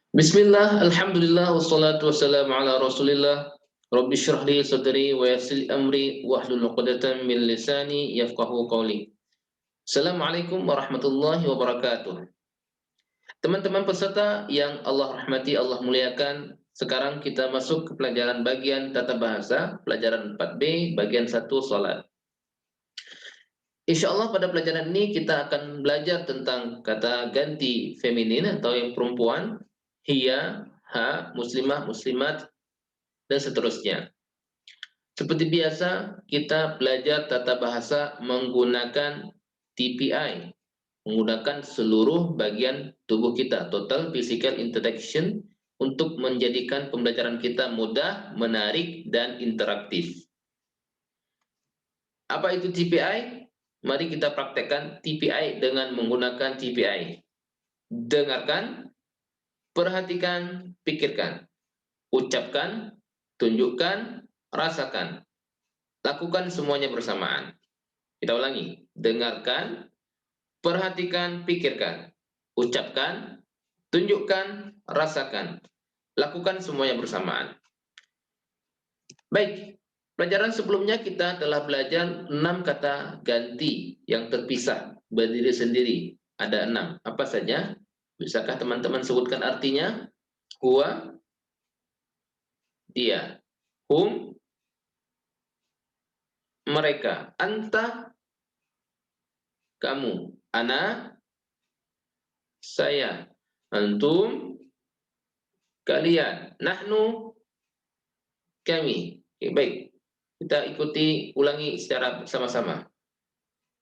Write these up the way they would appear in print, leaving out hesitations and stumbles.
Bismillah, alhamdulillah, wassalatu wassalamu ala rasulillah. Rabbi syrah li sadri wa yassir li amri wahlul 'uqdatam min lisani yafqahu qawli. Assalamualaikum warahmatullahi wabarakatuh. Teman-teman peserta yang Allah rahmati, Allah muliakan, sekarang kita masuk ke pelajaran bagian tata bahasa, pelajaran 4B, bagian 1 salat. Insya Allah pada pelajaran ini kita akan belajar tentang kata ganti feminin atau yang perempuan, hiya, ha, muslimah, muslimat, dan seterusnya. Seperti biasa, kita belajar tata bahasa menggunakan TPI, menggunakan seluruh bagian tubuh kita, total physical interaction, untuk menjadikan pembelajaran kita mudah, menarik, dan interaktif. Apa itu TPI? Mari kita praktekkan TPI dengan menggunakan TPI. Dengarkan, perhatikan, pikirkan, ucapkan, tunjukkan, rasakan. Lakukan semuanya bersamaan. Kita ulangi. Dengarkan, perhatikan, pikirkan. Ucapkan, tunjukkan, rasakan. Lakukan semuanya bersamaan. Baik, pelajaran sebelumnya kita telah belajar 6 kata ganti yang terpisah, berdiri sendiri. Ada 6. Apa saja? Bisakah teman-teman sebutkan artinya? Huwa, dia. Hum, mereka. Anta, kamu. Ana, saya. Antum, kalian. Nahnu, kami. Oke, baik. Kita ikuti, ulangi secara bersama-sama.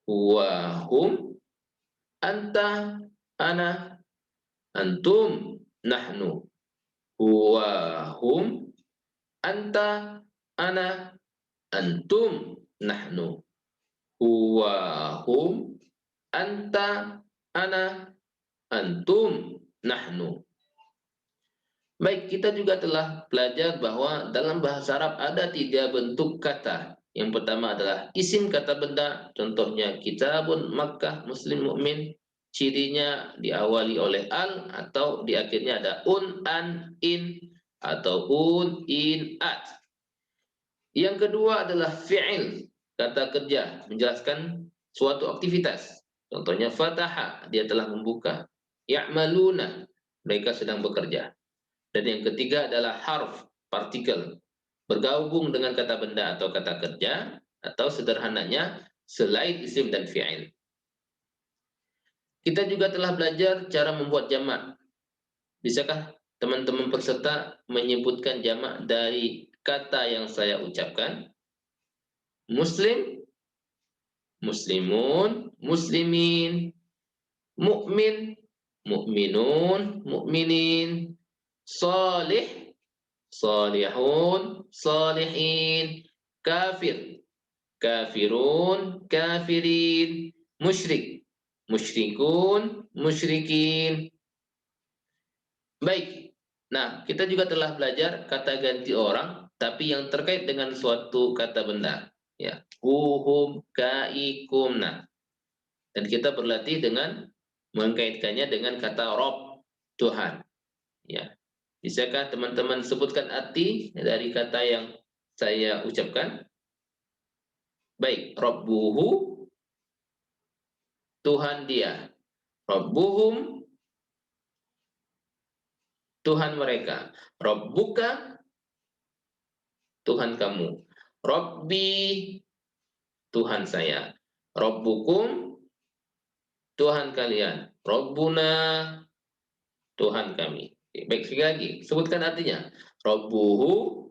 Huwa, hum, anta, ana, antum, nahnu. Huwa, hum, anta, ana, antum, nahnu. Huwa, hum, anta, ana, antum, nahnu. Baik, kita juga telah belajar bahwa dalam bahasa Arab ada 3 bentuk kata. Yang pertama adalah isim kata benda, contohnya kitabun, Makkah, muslim, mukmin. Cirinya diawali oleh al atau di akhirnya ada un, an, in, atau un, in, at. Yang kedua adalah fi'il, kata kerja, menjelaskan suatu aktivitas. Contohnya fataha, dia telah membuka. Ya'maluna, mereka sedang bekerja. Dan yang ketiga adalah harf, partikel, bergabung dengan kata benda atau kata kerja, atau sederhananya selain isim dan fi'il. Kita juga telah belajar cara membuat jamak. Bisakah teman-teman peserta menyebutkan jamak dari kata yang saya ucapkan? Muslim, muslimun, muslimin, mukmin, mukminun, mukminin, salih, salihun, salihin, kafir, kafirun, kafirin, musyrik, musyrikun, musyrikin. Baik. Nah, kita juga telah belajar kata ganti orang, tapi yang terkait dengan suatu kata benda. Ya, kuhum, kaikum. Nah, dan kita berlatih dengan mengkaitkannya dengan kata Rob, Tuhan. Ya, bisakah teman-teman sebutkan arti dari kata yang saya ucapkan? Baik, Rabbuhu, Tuhan dia. Rabbuhum, Tuhan mereka. Rabbuka, Tuhan kamu. Rabbi, Tuhan saya. Rabbukum, Tuhan kalian. Rabbuna, Tuhan kami. Baik, sekali lagi. Sebutkan artinya. Rabbuhu,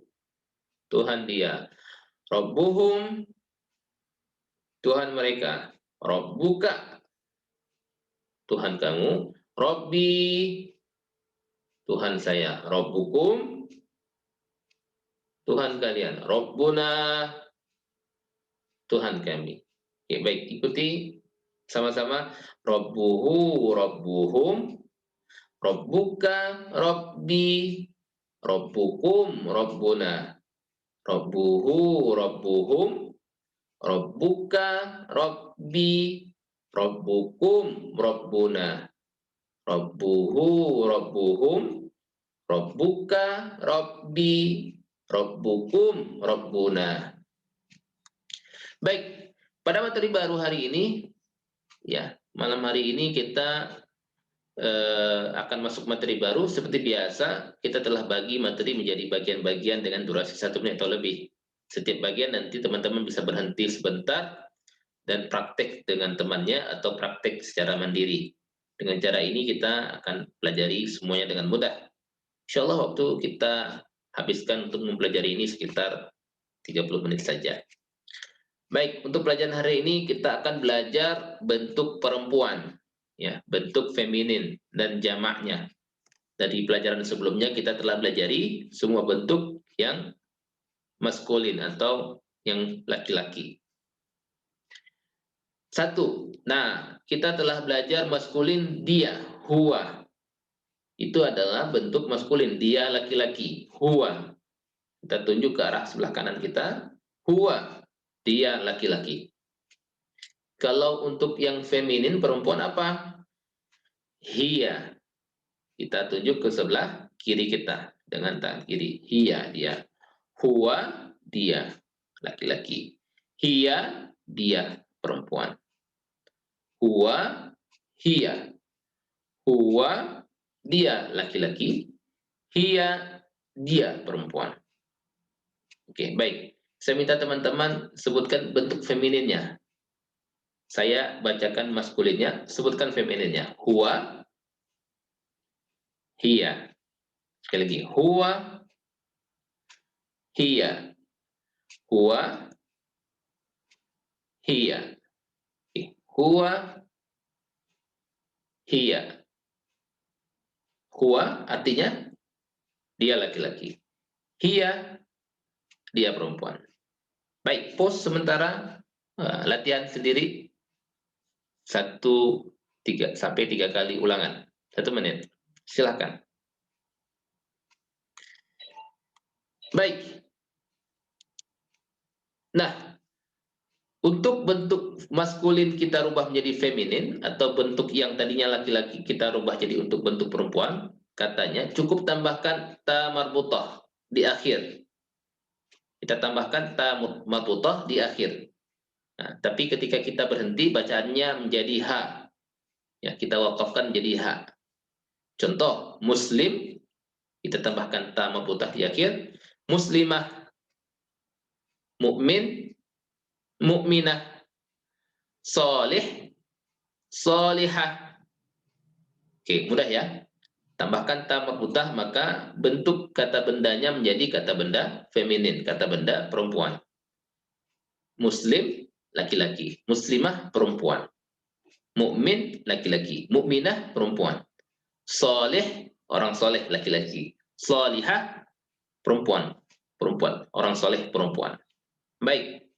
Tuhan dia. Rabbuhum, Tuhan mereka. Rabbuka, Tuhan kamu. Rabbi, Tuhan saya. Rabbukum, Tuhan kalian. Rabbuna, Tuhan kami. Oke, baik, ikuti sama-sama. Rabbuhu, Rabbuhum, Rabbuka, Rabbi, Rabbukum, Rabbuna. Rabbuhu, Rabbuhum, Rabbuka, Rabbi, Rabbukum, Rabbuna. Rabbuhu, Rabbuhum, Rabbuka, Rabbi, Rabbukum, Rabbuna. Baik, pada materi baru hari ini, ya, malam hari ini kita akan masuk materi baru. Seperti biasa, kita telah bagi materi menjadi bagian-bagian dengan durasi 1 menit atau lebih. Setiap bagian nanti teman-teman bisa berhenti sebentar dan praktek dengan temannya atau praktek secara mandiri. Dengan cara ini kita akan pelajari semuanya dengan mudah. Insya Allah waktu kita habiskan untuk mempelajari ini sekitar 30 menit saja. Baik, untuk pelajaran hari ini kita akan belajar bentuk perempuan, ya, bentuk feminin dan jamaknya. Dari pelajaran sebelumnya kita telah pelajari semua bentuk yang maskulin atau yang laki-laki. 1. Nah, kita telah belajar maskulin dia, huwa. Itu adalah bentuk maskulin, dia laki-laki, huwa. Kita tunjuk ke arah sebelah kanan kita, huwa, dia laki-laki. Kalau untuk yang feminin perempuan apa? Hiya. Kita tunjuk ke sebelah kiri kita dengan tangan kiri. Hiya, dia. Huwa, dia laki-laki. Hiya, dia perempuan. Huwa, hiya. Huwa, dia laki-laki. Hiya, dia perempuan. Oke, baik. Saya minta teman-teman sebutkan bentuk femininnya. Saya bacakan maskulinnya, sebutkan femininnya. Huwa, hiya. Sekali lagi. Huwa, hiya. Huwa, hiya. Huwa, hiya. Huwa artinya dia laki-laki. Hiya, dia perempuan. Baik, pause sementara, latihan sendiri 3 kali ulangan. 1 menit. Silakan. Baik. Nah, untuk bentuk maskulin kita rubah menjadi feminin atau bentuk yang tadinya laki-laki kita rubah jadi untuk bentuk perempuan, katanya cukup tambahkan ta marbutah di akhir. Kita tambahkan ta marbutah di akhir. Nah, tapi ketika kita berhenti bacaannya menjadi ha. Ya, kita wakafkan menjadi ha. Contoh, muslim kita tambahkan ta marbutah di akhir, muslimah, mukmin, mukminah, solih, solihah. Oke, mudah ya. Tambahkan ta marbutah maka bentuk kata bendanya menjadi kata benda feminin, kata benda perempuan. Muslim laki-laki, muslimah perempuan. Mukmin laki-laki, mukminah perempuan. Soleh orang soleh laki-laki. Solihah perempuan, orang soleh perempuan. Baik.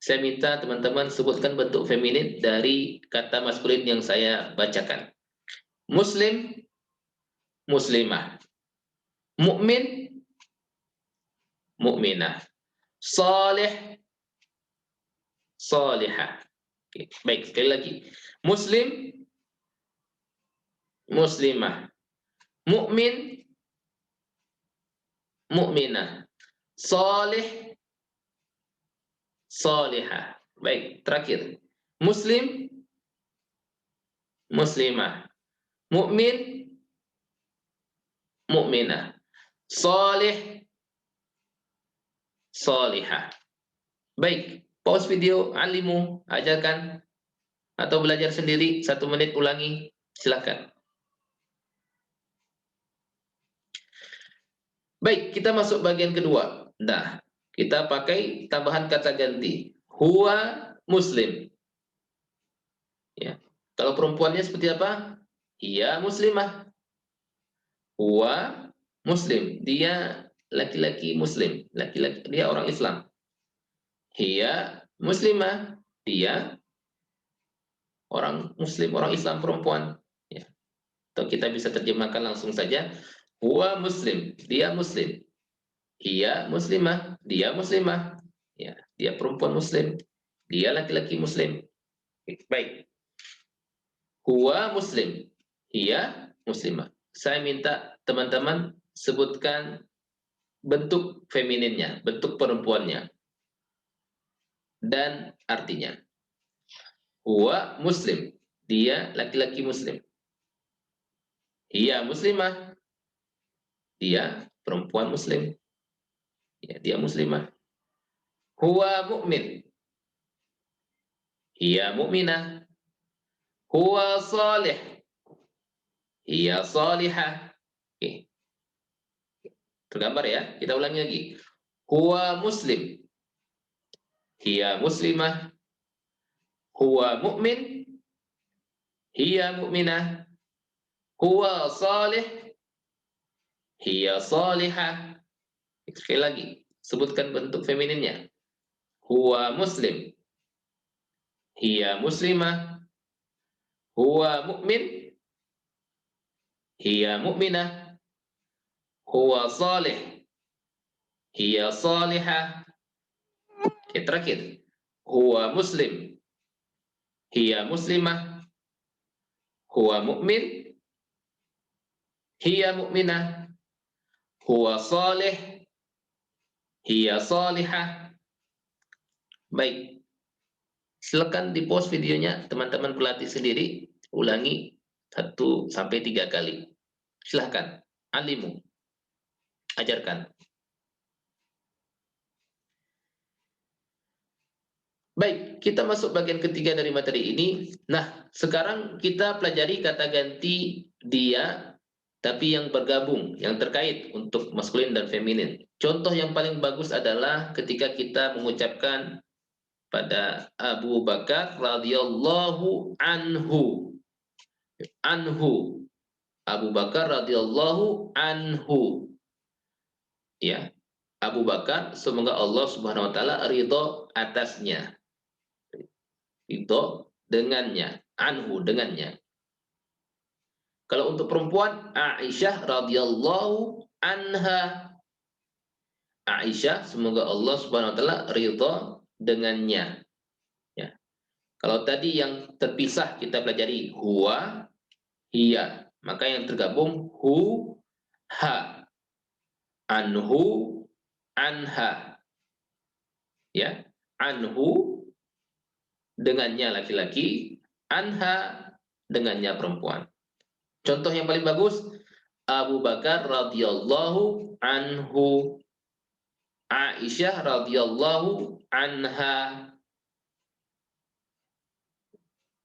Saya minta teman-teman sebutkan bentuk feminin dari kata maskulin yang saya bacakan. Muslim, muslimah. Mukmin, mukminah. Salih, salihah. Oke, baik, sekali lagi. Muslim, muslimah. Mukmin, mukminah. Salih, salihah. Baik, terakhir. Muslim, muslimah. Mukmin, mukminah. Salih, salihah. Baik, pause video, alimu, ajarkan atau belajar sendiri 1 menit ulangi, silakan. Baik, kita masuk bagian kedua. Nah, kita pakai tambahan kata ganti. Huwa muslim. Ya. Kalau perempuannya seperti apa? Ia muslimah. Huwa muslim. Dia laki-laki muslim. Laki-laki, dia orang Islam. Ia muslimah. Dia orang muslim, orang Islam perempuan. Ya. Atau kita bisa terjemahkan langsung saja. Huwa muslim. Dia muslim. Ia muslimah, dia muslimah. Ya, dia perempuan muslim, dia laki-laki muslim. Baik. Huwa muslim, ia muslimah. Saya minta teman-teman sebutkan bentuk femininnya, bentuk perempuannya, dan artinya. Huwa muslim, dia laki-laki muslim. Hiya muslimah, dia perempuan muslim. Ya, dia muslimah. Huwa mu'min, hiya mu'minah. Huwa salih, hiya salihah. Oke, tergambar ya, kita ulangi lagi. Huwa muslim, hiya muslimah. Huwa mu'min, hiya mu'minah. Huwa salih, hiya salihah. Sekali lagi, sebutkan bentuk femininnya. Huwa muslim, hiya muslimah. Huwa mu'min, hiya mu'minah. Huwa salih, hiya salihah. Oke, terakhir. Huwa muslim, hiya muslimah. Huwa mu'min, hiya mu'minah. Huwa salih, hiya salihah. Baik. Silakan di pause videonya, teman-teman pelatih sendiri, ulangi 1 sampai 3 kali. Silahkan, alimu, ajarkan. Baik, kita masuk bagian ketiga dari materi ini. Nah, sekarang kita pelajari kata ganti dia, tapi yang bergabung, yang terkait untuk maskulin dan feminin. Contoh yang paling bagus adalah ketika kita mengucapkan pada Abu Bakar radhiyallahu anhu. Anhu. Abu Bakar radhiyallahu anhu. Ya. Abu Bakar, semoga Allah Subhanahu wa taala ridho atasnya. Ridho dengannya, anhu dengannya. Kalau untuk perempuan, Aisyah radhiyallahu anha. Aisyah, semoga Allah Subhanahu wa taala ridho dengannya. Ya. Kalau tadi yang terpisah kita pelajari huwa, hiya, maka yang tergabung hu, ha, anhu, anha. Ya, anhu dengannya laki-laki, anha dengannya perempuan. Contoh yang paling bagus, Abu Bakar radhiyallahu anhu, Aisyah radhiyallahu anha,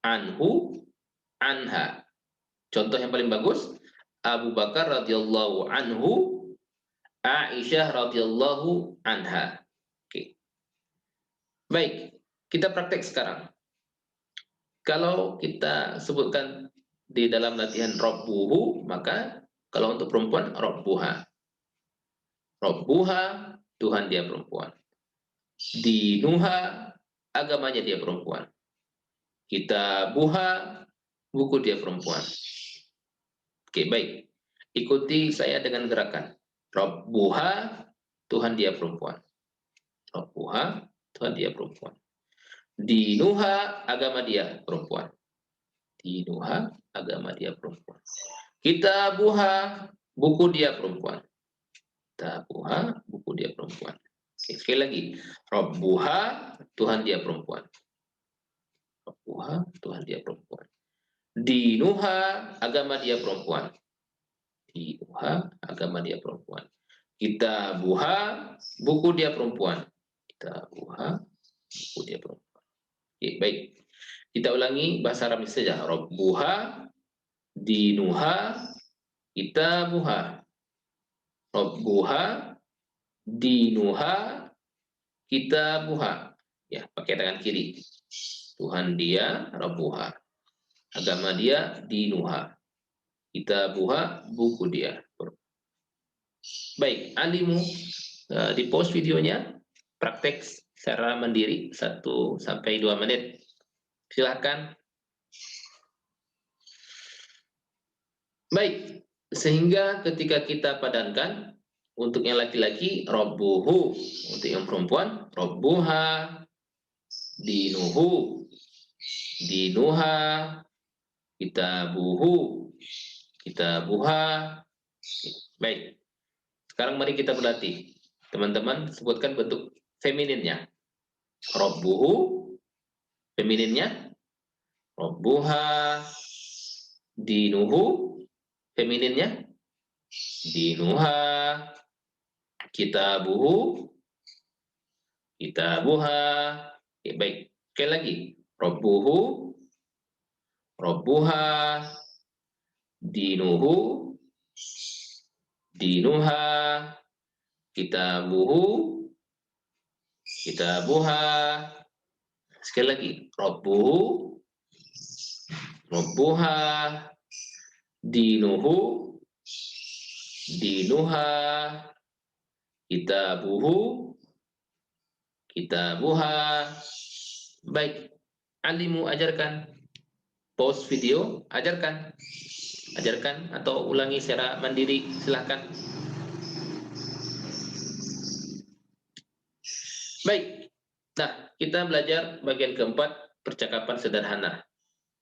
anhu, anha. Contoh yang paling bagus, Abu Bakar radhiyallahu anhu, Aisyah radhiyallahu anha. Oke. Baik, kita praktek sekarang. Kalau kita sebutkan di dalam latihan Rabbuhu, maka kalau untuk perempuan Rabbuha. Rabbuha, Tuhan dia perempuan. Dinuha, agamanya dia perempuan. Kitabuha, buku dia perempuan. Oke, baik. Ikuti saya dengan gerakan. Rabbuha, Tuhan dia perempuan. Rabbuha, Tuhan dia perempuan. Dinuha, agama dia perempuan. Dinuha, agama dia perempuan. Kitabuha, buku dia perempuan. Kitabuha, buku dia perempuan. Oke, sekali lagi. Rabbuha, Tuhan dia perempuan. Rabbuha, Tuhan dia perempuan. Dinuha, agama dia perempuan. Dinuha, agama dia perempuan. Kitabuha, buku dia perempuan. Kitabuha, buku dia perempuan. Oke, baik. Kita ulangi bahasa Arab saja. Rabbuha, dinuha, kitabuha. Rabbuha, dinuha, kitabuha. Ya, pakai tangan kiri. Tuhan dia, Rabbuha. Agama dia, dinuha. Kitabuha, buku dia. Baik, alimu di pause videonya, praktek secara mandiri 1 sampai 2 menit. Silakan. Baik, sehingga ketika kita padankan, untuk yang laki-laki, Rabbuhu. Untuk yang perempuan, Rabbuha. Dinuhu. Dinuha. Kitabuhu. Kitabuha. Baik. Sekarang mari kita berlatih. Teman-teman sebutkan bentuk femininnya. Rabbuhu, femininnya. Rabbuha, dinuhu, femininnya. Dinuha, kitabuhu, kitabuha. Oke, baik. Sekali lagi. Rabbuhu, rabbuha, dinuhu, dinuha, kitabuhu, kitabuha. Sekali lagi. Rabbuhu, rabbuha, dinuhu, dinuha, kitabuhu, kitabuha. Baik. Alimu, ajarkan. Pause video, ajarkan. Ajarkan atau ulangi secara mandiri, silahkan. Baik. Nah, kita belajar bagian keempat, percakapan sederhana.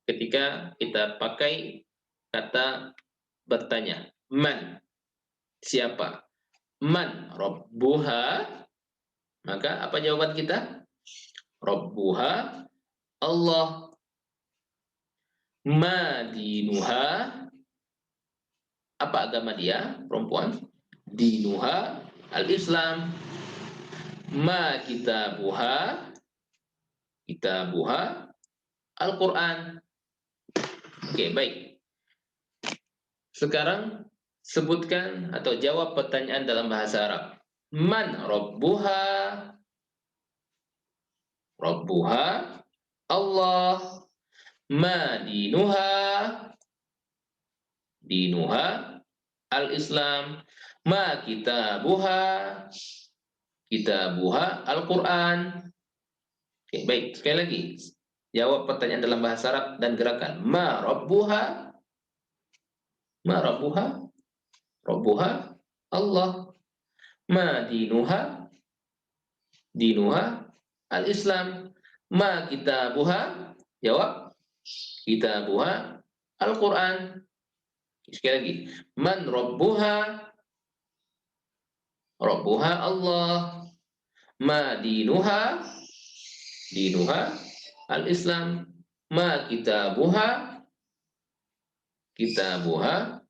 Ketika kita pakai kata bertanya, man, siapa? Man rabbuha, maka apa jawaban kita? Rabbuha Allah. Ma dinuha, apa agama dia? Perempuan. Dinuha al-Islam. Ma kitabuha, kitabuha Al-Quran. Oke, baik. Sekarang sebutkan atau jawab pertanyaan dalam bahasa Arab. Man rabbuha? Rabbuha Allah. Ma dinuha? Dinuha al-Islam. Ma kitabuha? Kitabuha Al-Quran. Oke, baik. Sekali lagi. Jawab pertanyaan dalam bahasa Arab dan gerakan. Ma rabbuha? Ma rabbuha? Rabbuha Allah. Ma dinuha? Dinuha al-Islam. Ma kitabuha? Jawab. Kitabuha Al-Quran. Sekali lagi. Man rabbuha? Rabbuha Allah. Ma dinuha? Dinuha al-Islam. Ma kitabuha? Kitabuha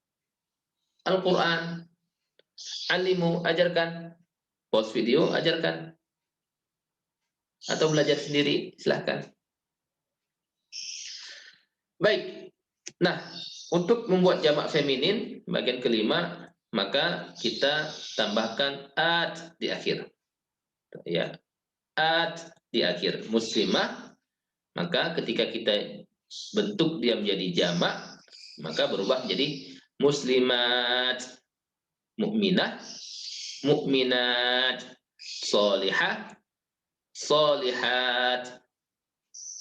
Al-Quran. Alimu, ajarkan. Pause video, ajarkan. Atau belajar sendiri, silahkan. Baik. Nah, untuk membuat jamak feminin, bagian kelima, maka kita tambahkan at di akhir. Ya, at di akhir. Muslimah, maka ketika kita bentuk dia menjadi jamak, maka berubah menjadi muslimat, mukminah, mukminat, solihah, solihat.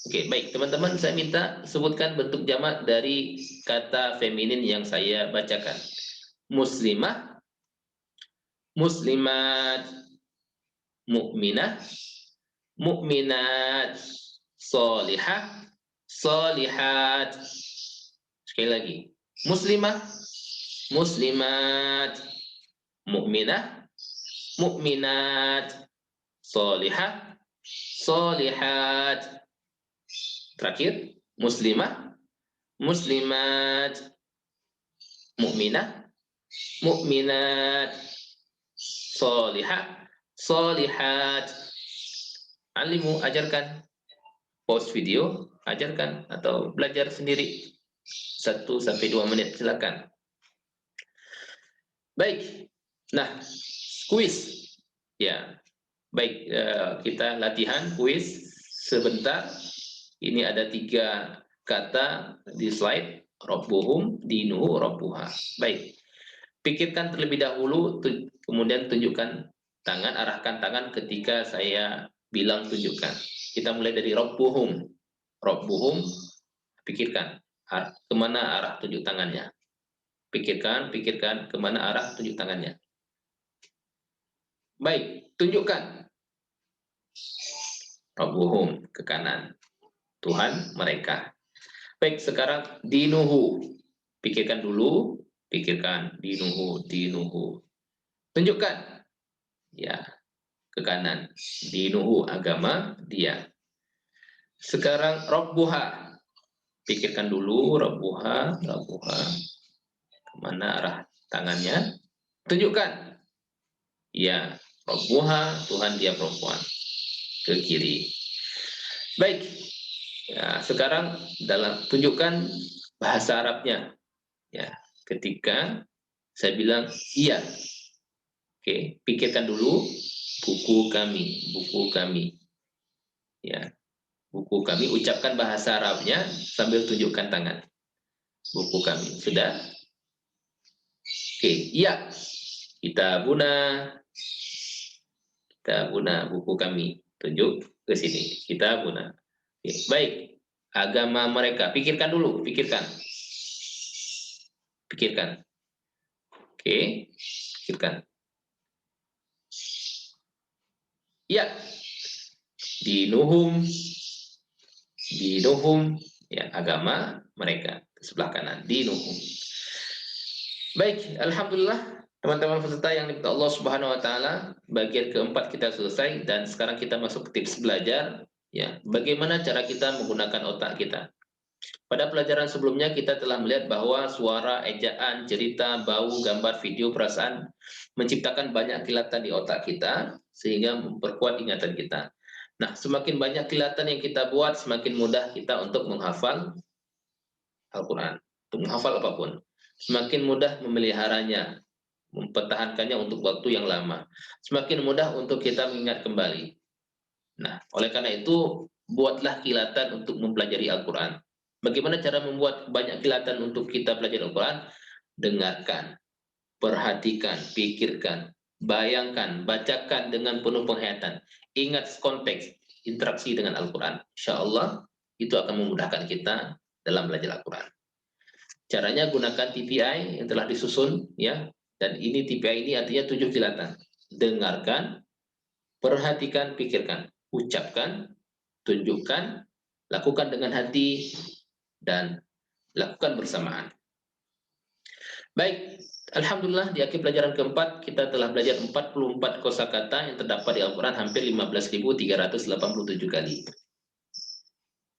Oke, baik teman-teman, saya minta sebutkan bentuk jamak dari kata feminin yang saya bacakan. Muslimah, muslimat, mukminah, mukminat, solihah, solihat. Sekali lagi. Muslimah, muslimat, mukminah, mukminat, solihah, solihat. Terakhir, muslimah, muslimat, mukminah, mukminat, solihah, solihat. Alimu, ajarkan. Pause video, ajarkan atau belajar sendiri 1-2 menit, silakan. Baik. Nah, kuis. Ya. Baik, kita latihan kuis sebentar. Ini ada 3 kata di slide. Rabbuhum, dinuhu, rabbuha. Baik. Pikirkan terlebih dahulu, kemudian tunjukkan tangan, arahkan tangan ketika saya bilang tunjukkan. Kita mulai dari rabbuhum. Rabbuhum, pikirkan kemana arah tunjuk tangannya. Pikirkan kemana arah tunjuk tangannya. Baik, tunjukkan. Rabbuhum, ke kanan. Tuhan mereka. Baik, sekarang dinuhu. Pikirkan dulu, pikirkan dinuhu, dinuhu. Tunjukkan. Ya, ke kanan. Dinuhu, agama dia. Sekarang Rabbuha. Pikirkan dulu Rabbuha, Rabbuha. Kemana arah tangannya? Tunjukkan. Ya, Rabbuha, Tuhan dia perempuan. Ke kiri. Baik. Ya, sekarang tunjukkan bahasa Arabnya. Ya, ketika saya bilang iya. Oke, pikirkan dulu buku kami. Ya, buku kami, ucapkan bahasa Arabnya sambil tunjukkan tangan. Buku kami, sudah? Oke, iya. Kita guna buku kami. Tunjuk ke sini. Kita guna. Oke, baik. Agama mereka, pikirkan dulu, pikirkan. Pikirkan. Oke, pikirkan. Iya. Dinuhum, ya, agama mereka. Sebelah kanan, dinuhum. Baik, alhamdulillah teman-teman peserta yang diminta Allah Subhanahu wa taala, bagian keempat kita selesai dan sekarang kita masuk ke tips belajar, ya. Bagaimana cara kita menggunakan otak kita? Pada pelajaran sebelumnya kita telah melihat bahwa suara, ejaan, cerita, bau, gambar, video, perasaan menciptakan banyak kilatan di otak kita sehingga memperkuat ingatan kita. Nah, semakin banyak kilatan yang kita buat, semakin mudah kita untuk menghafal Al-Quran, untuk menghafal apapun. Semakin mudah memeliharanya, mempertahankannya untuk waktu yang lama. Semakin mudah untuk kita mengingat kembali. Nah, oleh karena itu, buatlah kilatan untuk mempelajari Al-Quran. Bagaimana cara membuat banyak kilatan untuk kita belajar Al-Quran? Dengarkan, perhatikan, pikirkan, bayangkan, bacakan dengan penuh penghayatan. Ingat konteks, interaksi dengan Al-Quran. Insya Allah, itu akan memudahkan kita dalam belajar Al-Quran. Caranya gunakan TPI yang telah disusun, ya. Dan ini TPI ini artinya 7 kilatan. Dengarkan, perhatikan, pikirkan, ucapkan, tunjukkan, lakukan dengan hati, dan lakukan bersamaan. Baik, alhamdulillah di akhir pelajaran keempat kita telah belajar 44 kosakata yang terdapat di Al-Quran hampir 15.387 kali.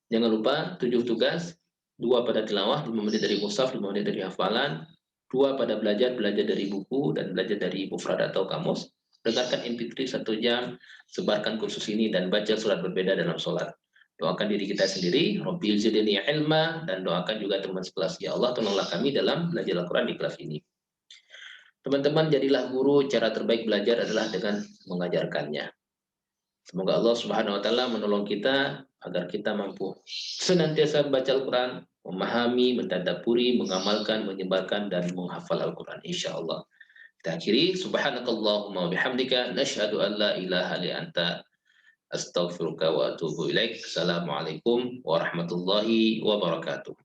Jangan lupa 7 tugas, 2 pada tilawah, 5 menit dari mushaf, 5 menit dari hafalan, 2 pada belajar dari buku dan belajar dari mufrad atau kamus. Dengarkan MP3 1 jam, sebarkan kursus ini dan baca surat berbeda dalam sholat. Doakan diri kita sendiri, Rabbil zidni ilma, dan doakan juga teman sekelas. Ya Allah, tolonglah kami dalam belajar Al-Quran di kelas ini. Teman-teman, jadilah guru, cara terbaik belajar adalah dengan mengajarkannya. Semoga Allah Subhanahu wa taala menolong kita agar kita mampu senantiasa membaca Al-Quran, memahami, mentadabburi, mengamalkan, menyebarkan, dan menghafal Al-Quran, insyaallah. Kita akhiri, subhanakallahumma wa bihamdika, nasyhadu an la ilaha illa anta, astaghfiruka wa atubu ilaik. Assalamualaikum warahmatullahi wabarakatuh.